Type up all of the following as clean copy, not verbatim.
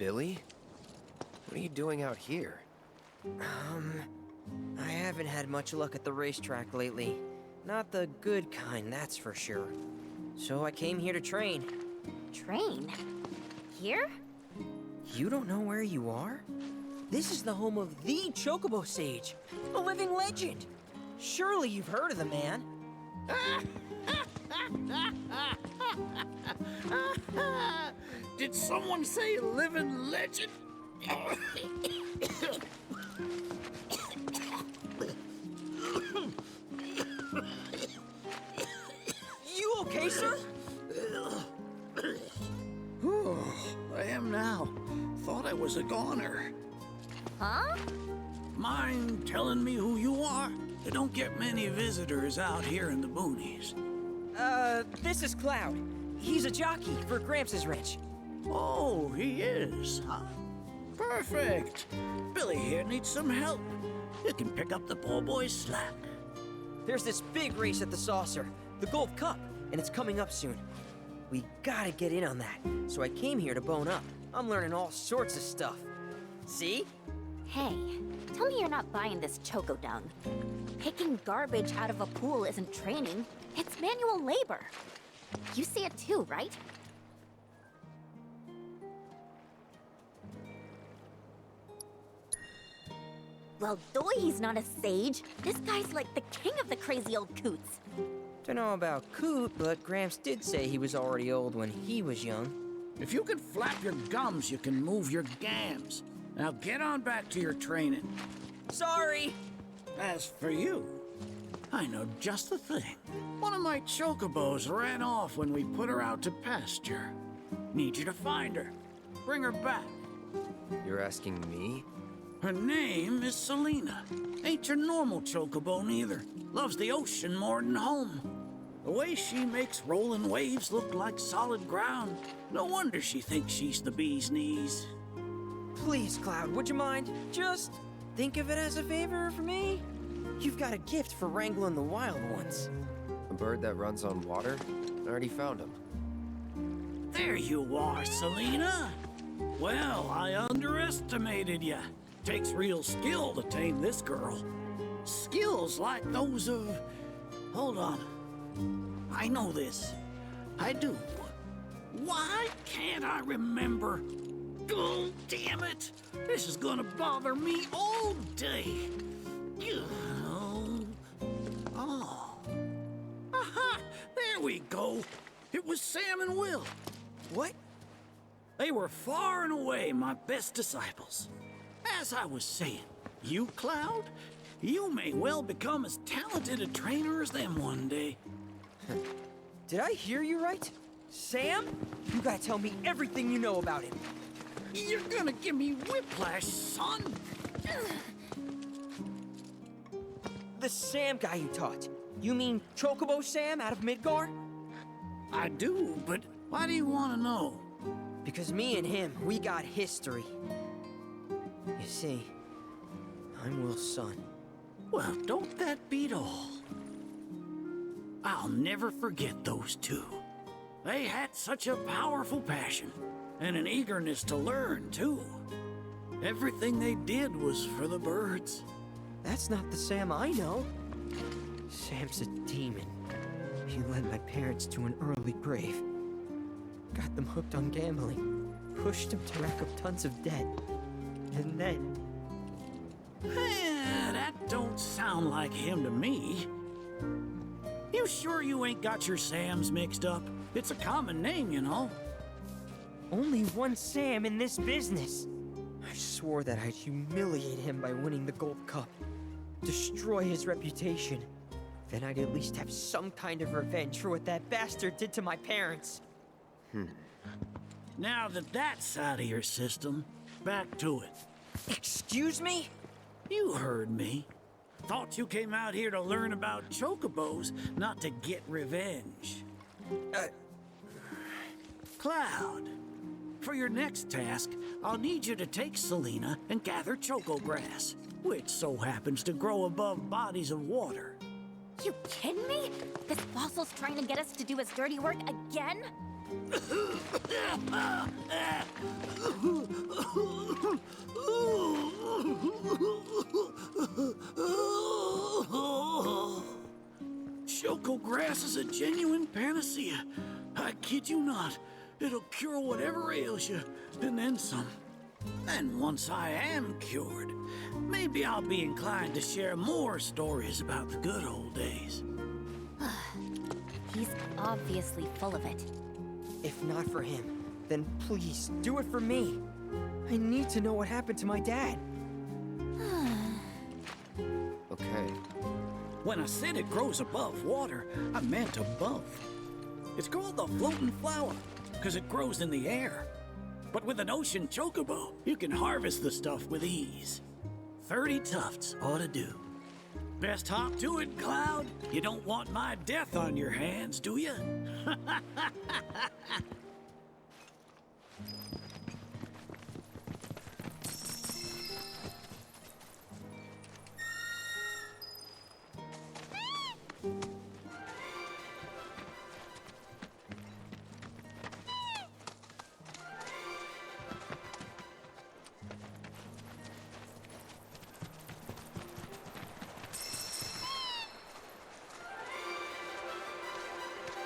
Billy? What are you doing out here? I haven't had much luck at the racetrack lately. Not the good kind, that's for sure. So I came here to train. Train? Here? You don't know where you are? This is the home of the Chocobo Sage, a living legend. Surely you've heard of the man. Did someone say living legend? You okay, sir? I am now. Thought I was a goner. Huh? Mind telling me who you are? They don't get many visitors out here in the boonies. This is Cloud. He's a jockey for Gramps' ranch. Oh, he is, huh? Perfect. Billy here needs some help. You can pick up the poor boy's slack. There's this big race at the Saucer, the Gold Cup, and it's coming up soon. We gotta get in on that, so I came here to bone up. I'm learning all sorts of stuff. See? Hey, tell me you're not buying this choco dung. Picking garbage out of a pool isn't training, it's manual labor. You see it too, right? Well, though he's not a sage, this guy's like the king of the crazy old coots. Dunno about Coot, but Gramps did say he was already old when he was young. If you can flap your gums, you can move your gams. Now get on back to your training. Sorry! As for you, I know just the thing. One of my chocobos ran off when we put her out to pasture. Need you to find her. Bring her back. You're asking me? Her name is Selena. Ain't your normal chocobo neither. Loves the ocean more than home. The way she makes rolling waves look like solid ground. No wonder she thinks she's the bee's knees. Please, Cloud, would you mind? Just think of it as a favor for me. You've got a gift for wrangling the wild ones. A bird that runs on water? I already found him. There you are, Selena. Well, I underestimated ya. Takes real skill to tame this girl. Skills like those of... Hold on. I know this. I do. Why can't I remember? Oh, damn it! This is gonna bother me all day. Oh. Aha! There we go. It was Sam and Will. What? They were far and away my best disciples. As I was saying, you, Cloud, you may well become as talented a trainer as them one day. Did I hear you right? Sam? You gotta tell me everything you know about him. You're gonna give me whiplash, son. The Sam guy you taught. You mean Chocobo Sam out of Midgar? I do, but why do you want to know? Because me and him, we got history. You see, I'm Will's son. Well, don't that beat all? I'll never forget those two. They had such a powerful passion, and an eagerness to learn, too. Everything they did was for the birds. That's not the Sam I know. Sam's a demon. He led my parents to an early grave. Got them hooked on gambling. Pushed them to rack up tons of debt. And then... That don't sound like him to me. You sure you ain't got your Sams mixed up? It's a common name, you know. Only one Sam in this business. I swore that I'd humiliate him by winning the Gold Cup. Destroy his reputation. Then I'd at least have some kind of revenge for what that bastard did to my parents. Now that that's out of your system, back to it. Excuse me? You heard me. Thought you came out here to learn about chocobos, not to get revenge. Cloud, for your next task, I'll need you to take Selena and gather choco grass, which so happens to grow above bodies of water. You kidding me? This fossil's trying to get us to do his dirty work again? Choco grass is a genuine panacea. I kid you not. It'll cure whatever ails you, and then some. And once I am cured, maybe I'll be inclined to share more stories about the good old days. He's obviously full of it. If not for him, then please do it for me. I need to know what happened to my dad. Okay. When I said it grows above water, I meant above. It's called the floating flower, because it grows in the air. But with an ocean chocobo, you can harvest the stuff with ease. 30 tufts ought to do. Best hop to it, Cloud. You don't want my death on your hands, do you?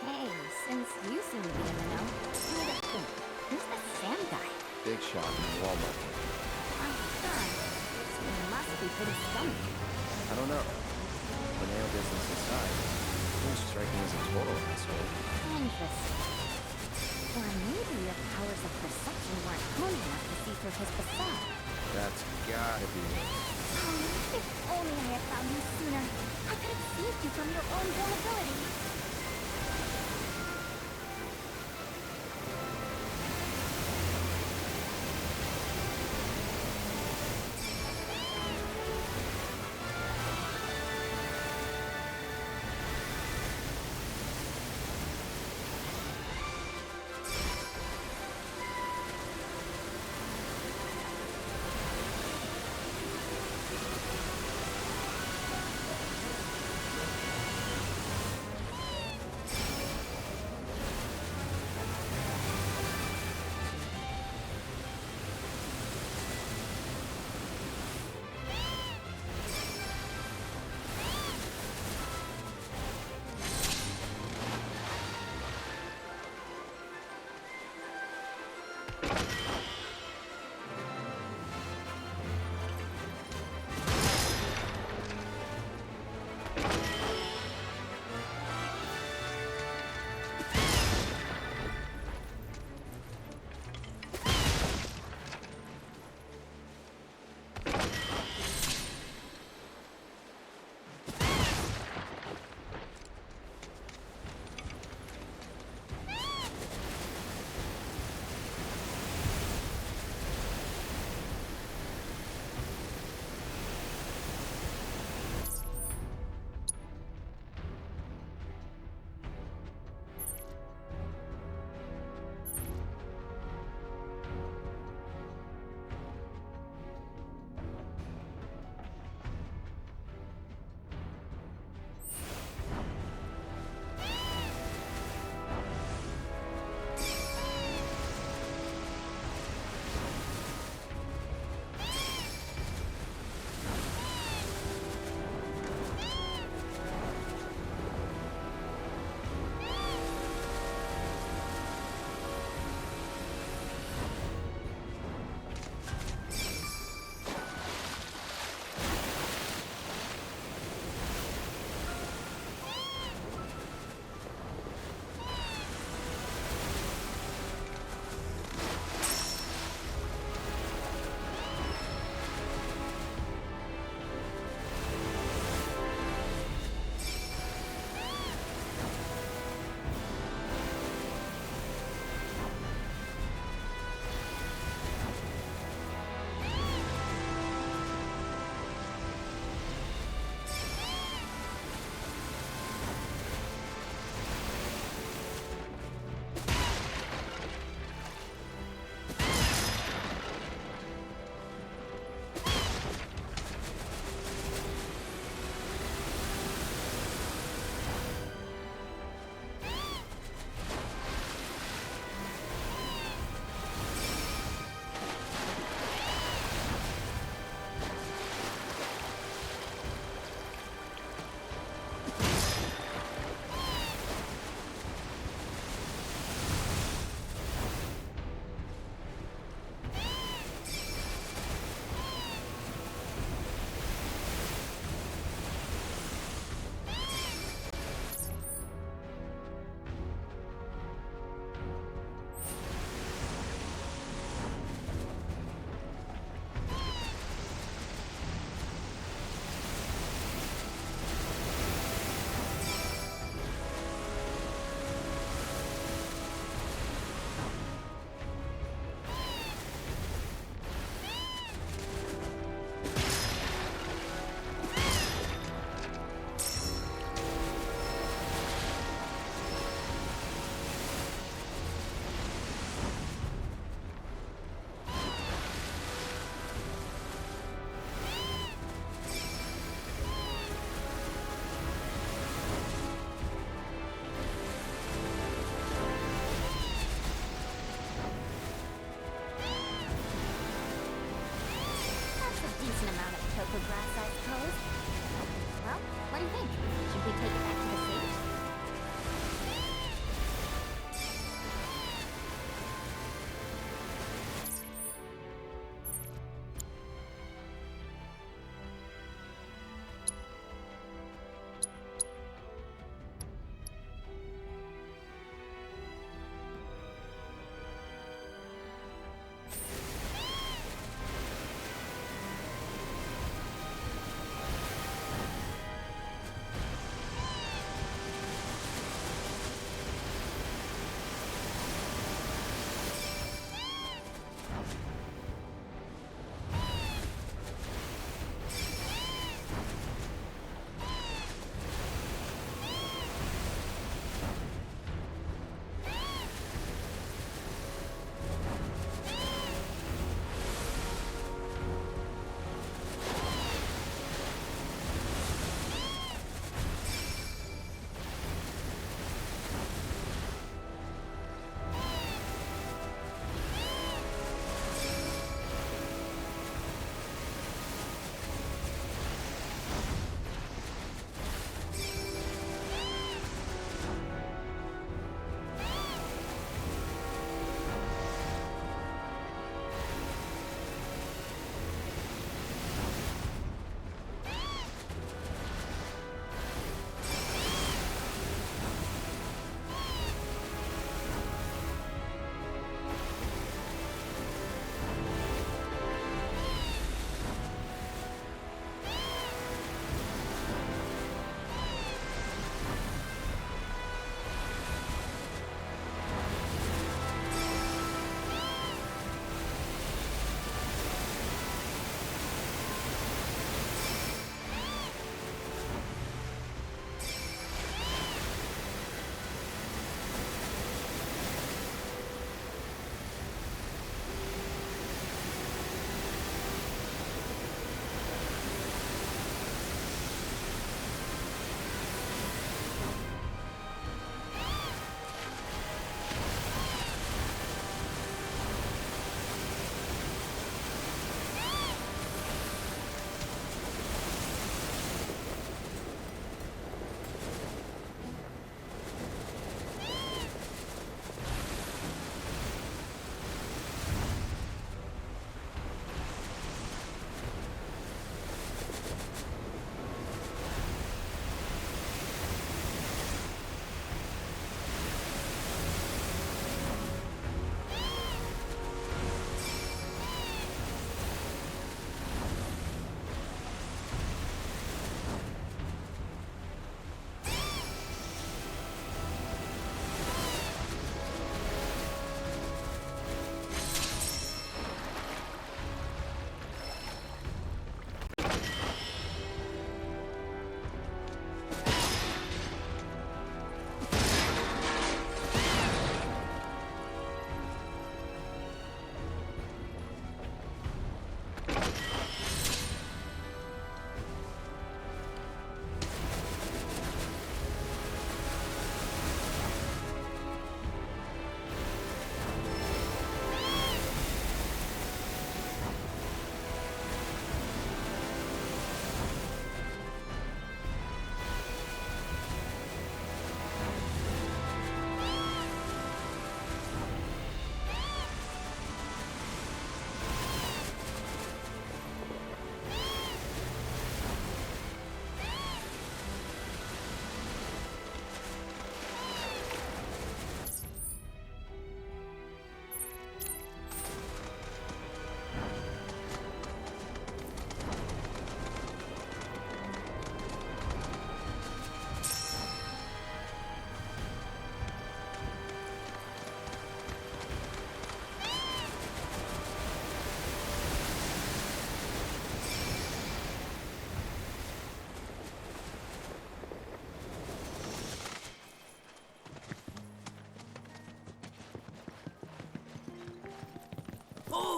Hey, since you seem to be in the know, who's the Sam guy? Big shot in Walmart. So he must be pretty scummy. I don't know. Banana business aside, seems striking as a total asshole. Interesting. Or maybe your powers of perception weren't honed enough to see through his facade. That's gotta be it. If only I had found you sooner. I could have saved you from your own vulnerability.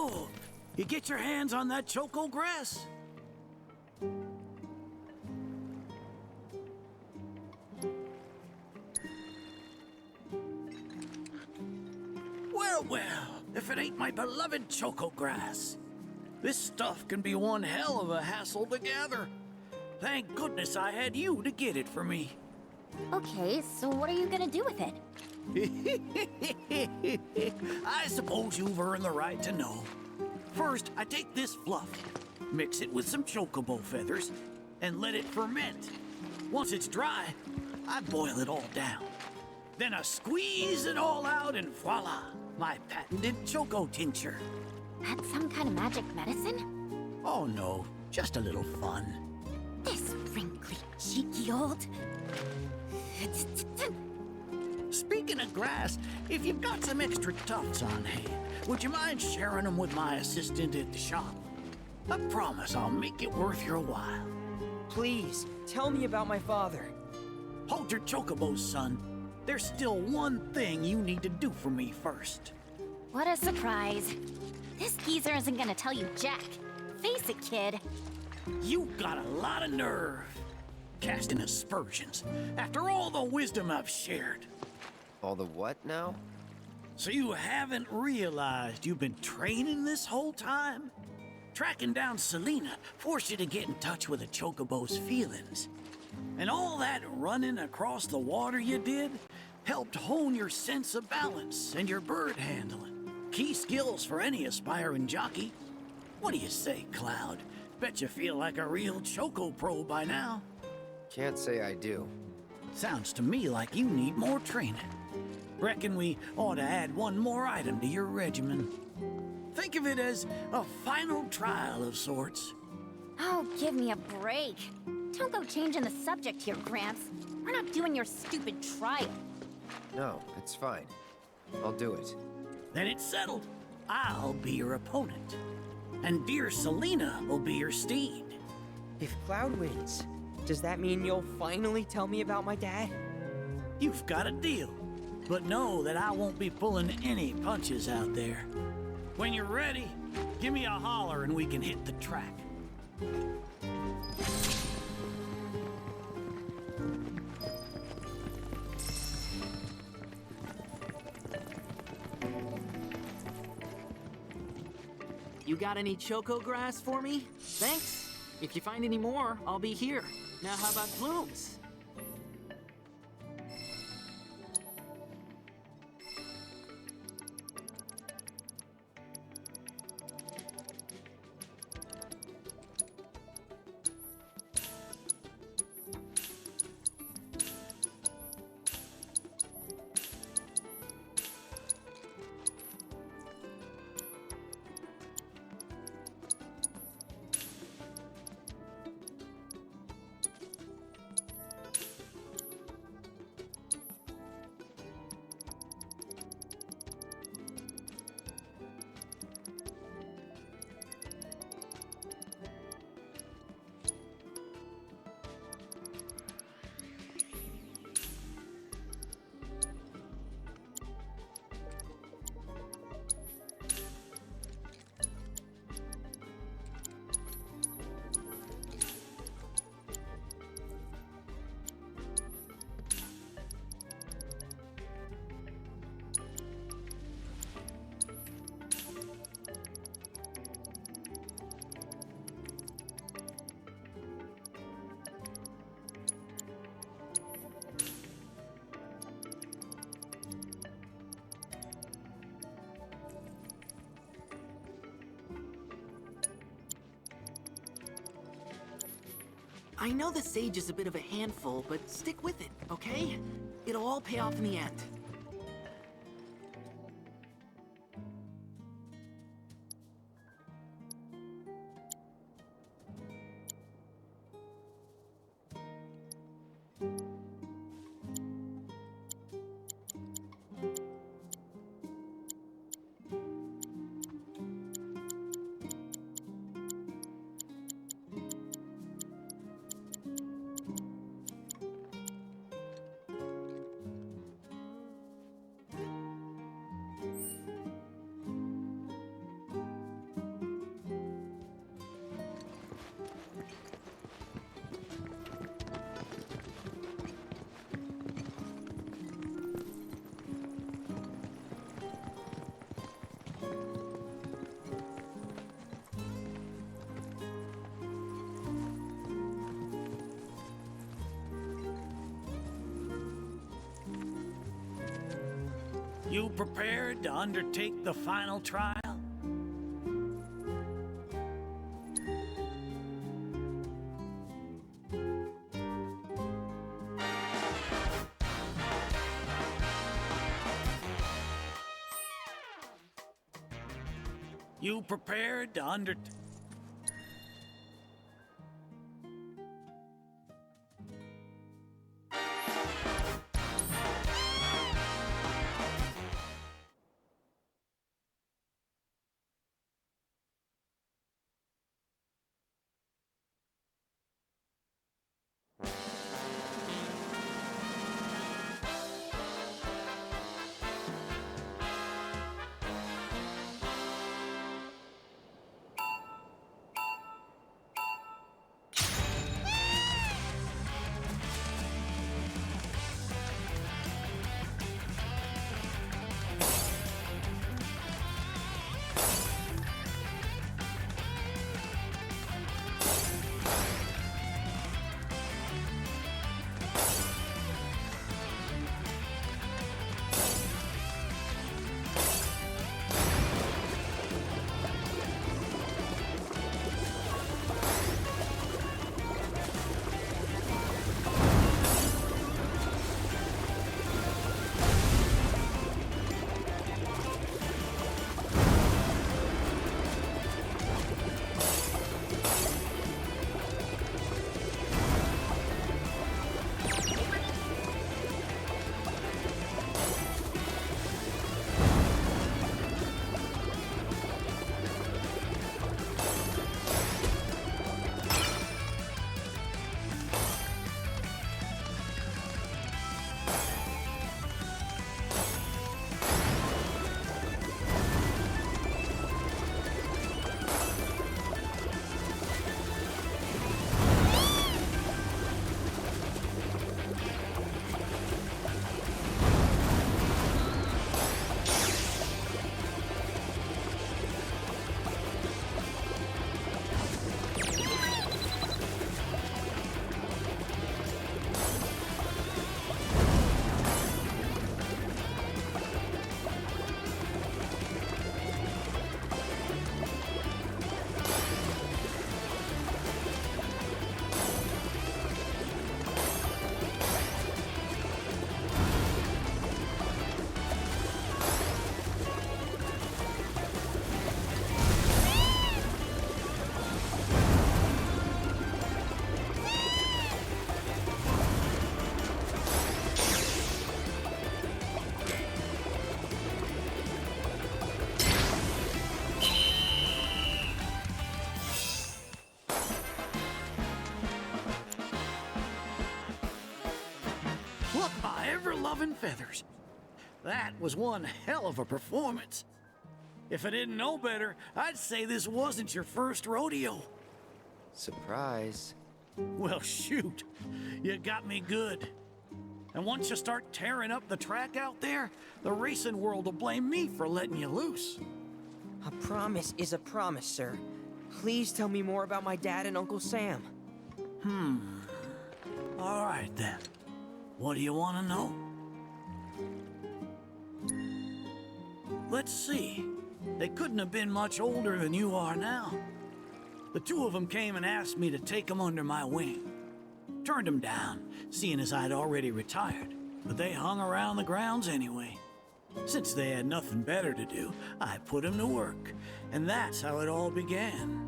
So, you get your hands on that choco grass? Well, if it ain't my beloved choco grass. This stuff can be one hell of a hassle to gather. Thank goodness I had you to get it for me. Okay, so what are you gonna do with it? I suppose you've earned the right to know. First, I take this fluff, mix it with some chocobo feathers, and let it ferment. Once it's dry, I boil it all down. Then I squeeze it all out and voila, my patented choco tincture. That's some kind of magic medicine? Oh no, just a little fun. This wrinkly, cheeky old... Speaking of grass, if you've got some extra tufts on hand, would you mind sharing them with my assistant at the shop? I promise I'll make it worth your while. Please, tell me about my father. Hold your chocobos, son. There's still one thing you need to do for me first. What a surprise. This geezer isn't gonna tell you jack. Face it, kid. You got a lot of nerve. Casting aspersions after all the wisdom I've shared. All the what now? So you haven't realized you've been training this whole time? Tracking down Selena forced you to get in touch with a chocobo's feelings. And all that running across the water you did helped hone your sense of balance and your bird handling. Key skills for any aspiring jockey. What do you say, Cloud? Bet you feel like a real choco pro by now. Can't say I do. Sounds to me like you need more training. Reckon we ought to add one more item to your regimen. Think of it as a final trial of sorts. Oh, give me a break. Don't go changing the subject here, Gramps. We're not doing your stupid trial. No, it's fine. I'll do it. Then it's settled. I'll be your opponent. And dear Selena will be your steed. If Cloud wins, does that mean you'll finally tell me about my dad? You've got a deal. But know that I won't be pulling any punches out there. When you're ready, give me a holler and we can hit the track. You got any choco grass for me? Thanks. If you find any more, I'll be here. Now how about plumes? I know the sage is a bit of a handful, but stick with it, okay? It'll all pay off in the end. You prepared to undertake the final trial? You prepared to undertake... Look, my ever-loving feathers. That was one hell of a performance. If I didn't know better, I'd say this wasn't your first rodeo. Surprise. Well, shoot. You got me good. And once you start tearing up the track out there, the racing world will blame me for letting you loose. A promise is a promise, sir. Please tell me more about my dad and Uncle Sam. All right, then. What do you want to know? Let's see. They couldn't have been much older than you are now. The two of them came and asked me to take them under my wing. Turned them down, seeing as I'd already retired, but they hung around the grounds anyway. Since they had nothing better to do, I put them to work, and that's how it all began.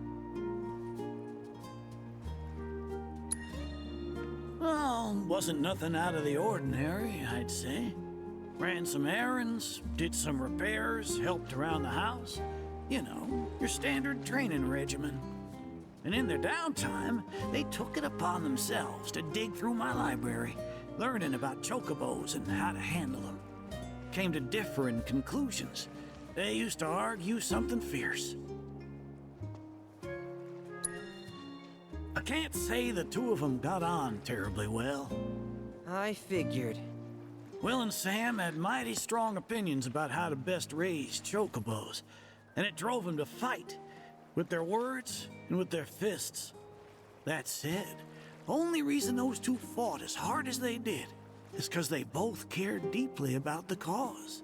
Well, wasn't nothing out of the ordinary, I'd say. Ran some errands, did some repairs, helped around the house. You know, your standard training regimen. And in their downtime, they took it upon themselves to dig through my library, learning about chocobos and how to handle them. Came to differing conclusions. They used to argue something fierce. I can't say the two of them got on terribly well. I figured. Will and Sam had mighty strong opinions about how to best raise chocobos, and it drove them to fight, with their words and with their fists. That said, only reason those two fought as hard as they did is because they both cared deeply about the cause.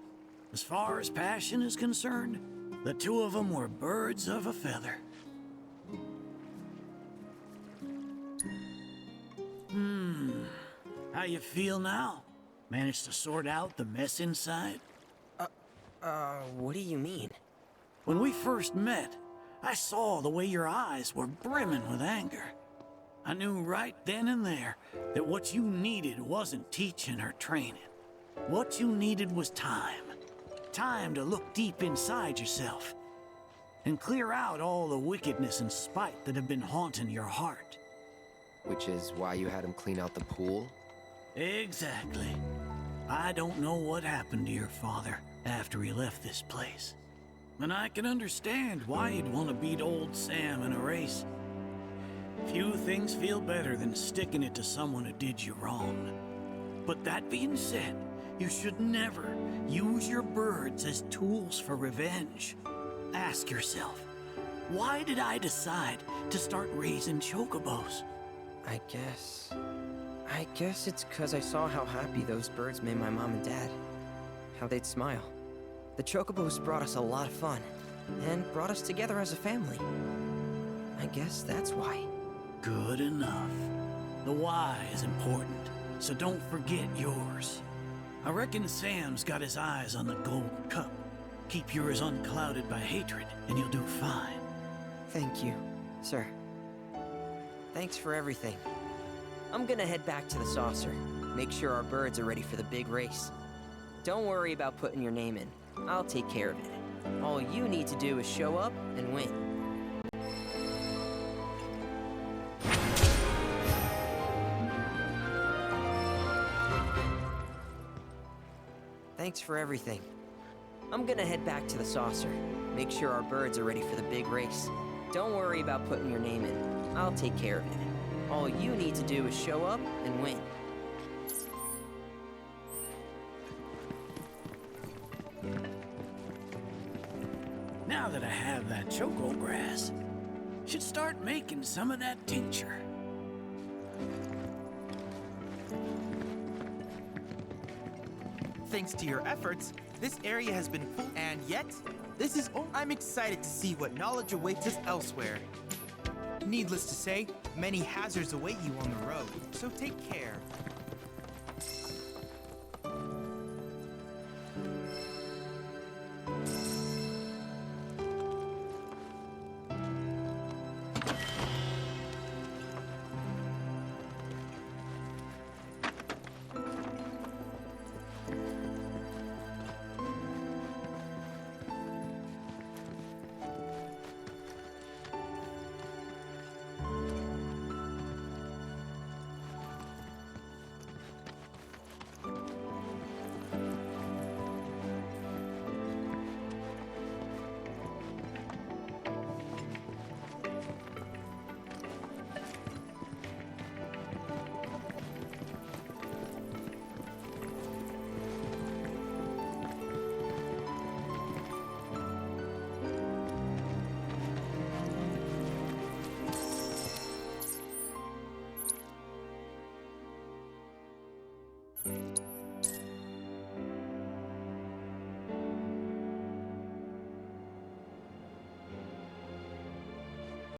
As far as passion is concerned, the two of them were birds of a feather. How you feel now? Managed to sort out the mess inside? What do you mean? When we first met, I saw the way your eyes were brimming with anger. I knew right then and there that what you needed wasn't teaching or training. What you needed was time. Time to look deep inside yourself and clear out all the wickedness and spite that have been haunting your heart. Which is why you had him clean out the pool? Exactly. I don't know what happened to your father after he left this place. And I can understand why you'd want to beat old Sam in a race. Few things feel better than sticking it to someone who did you wrong. But that being said, you should never use your birds as tools for revenge. Ask yourself, why did I decide to start raising chocobos? I guess it's 'cause I saw how happy those birds made my mom and dad. How they'd smile. The chocobos brought us a lot of fun, and brought us together as a family. I guess that's why. Good enough. The why is important, so don't forget yours. I reckon Sam's got his eyes on the gold cup. Keep yours unclouded by hatred, and you'll do fine. Thank you, sir. Thanks for everything. I'm gonna head back to the saucer. Make sure our birds are ready for the big race. Don't worry about putting your name in. I'll take care of it. All you need to do is show up and win. Thanks for everything. I'm gonna head back to the saucer. Make sure our birds are ready for the big race. Don't worry about putting your name in. I'll take care of it. All you need to do is show up and win. Now that I have that choco grass, should start making some of that tincture. Thanks to your efforts, this area has been full, and yet, I'm excited to see what knowledge awaits us elsewhere. Needless to say, many hazards await you on the road, so take care.